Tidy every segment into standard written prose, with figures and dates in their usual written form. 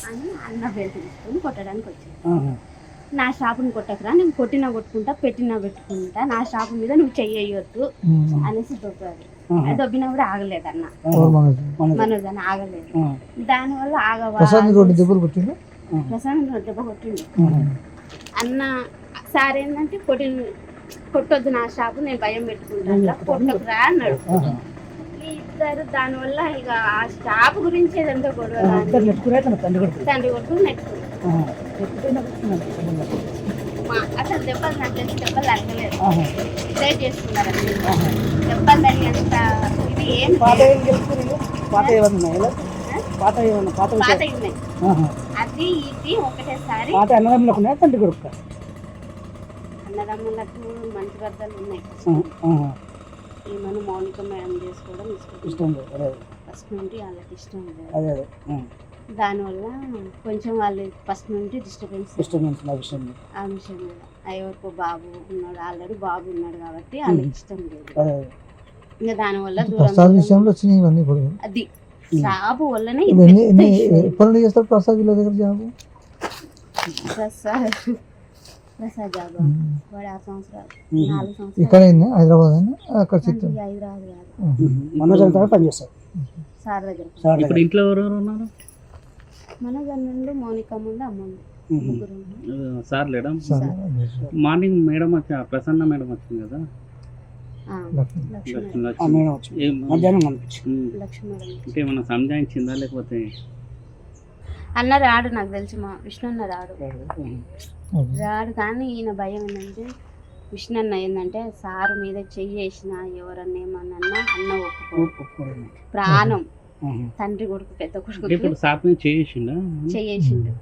అని అన్న బెల్ట్ తీసుకొని కొట్టడానికి వచ్చాను. నా షాపుని కొట్టకురా, నేను కొట్టినా కొట్టుకుంటా, పెట్టినా పెట్టుకుంటా, నా షాపు మీద నువ్వు చెయ్యొద్దు అనేసి దొబ్బాడు. అది దొబ్బినా కూడా ఆగలేదు అన్న, మనోజ్ అని ఆగలేదు. దానివల్ల ప్రశాంత్ దెబ్బ కొట్టిండు అన్న. సార్ ఏంటంటే కొట్టొద్దు నా షాపు, నేను భయం పెట్టుకుంటా, కొట్టకురా అన్నాడు. ఇద్దరు దానివల్ల ఇక ఆ షాపు గురించి ఏదంతా గొడవ, తండ్రి కొడుకు నెట్టుకున్నారు. అసలు దెబ్బలు నాకు తెలిసి దెబ్బలు తగ్గలేదు, డిసైడ్ చేసుకున్నారు. దెబ్బలు తగినంత ఇది ఏం పాత ఉన్నాయి, అది ఇది ఒకటేసారి. అన్నదమ్ములకు మంచి బద్దలు ఉన్నాయి. ఈమెను మౌనిక మేడం చేసుకోవడం ఇష్టం ఫస్ట్ నుండి వాళ్ళకి ఇష్టం లేదు. దానివల్ల కొంచెం వాళ్ళు ఫస్ట్ నుండి డిస్టర్బెన్స్ ఆ విషయం మీద. ఎవరికో బాబు ఉన్నాడు, ఆల్రెడీ బాబు ఉన్నాడు కాబట్టి వాళ్ళకి ఇష్టం లేదు. ఇంకా దానివల్ల అది జాబు వల్లనే ప్రసాద్ జాబు వాడు 6 సంవత్సరాలు 4 సంవత్సరాలు హైదరాబాద్ కాదు సార్ దగ్గర. ఇప్పుడు ఇంట్లో ఎవరెవరు ఉన్నారు? మనోజ్ నుండి మౌనిక ముందు అమ్మ సార్ లేడా? మార్నింగ్ మేడం వచ్చి ప్రసన్న మేడం వచ్చింది కదా, ఇంకేమన్నా సంజాయించిందా లేకపోతే? అన్న రాడు, నాకు తెలిసి మా విష్ణు అన్న రాడు. కానీ ఈయన భయం ఏంటంటే విష్ణు అన్న ఏంటంటే సారు మీద చెయ్యేసిన ఎవరన్నా ఏమన్నా అన్న ఒప్పుకోడు. ప్రాణం తండ్రి కొడుకు పెద్ద కొడుకు చెయ్యేసిండు.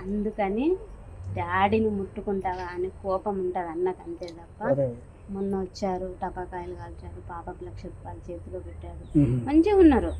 అందుకని డాడీని ముట్టుకుంటావా అని కోపం ఉంటుంది అన్నకు, అంతే తప్ప. మొన్న వచ్చారు, టపాకాయలు కాల్చారు, పాపకు 1,00,000 రూపాయలు చేతిలో పెట్టారు, మంచిగా ఉన్నారు.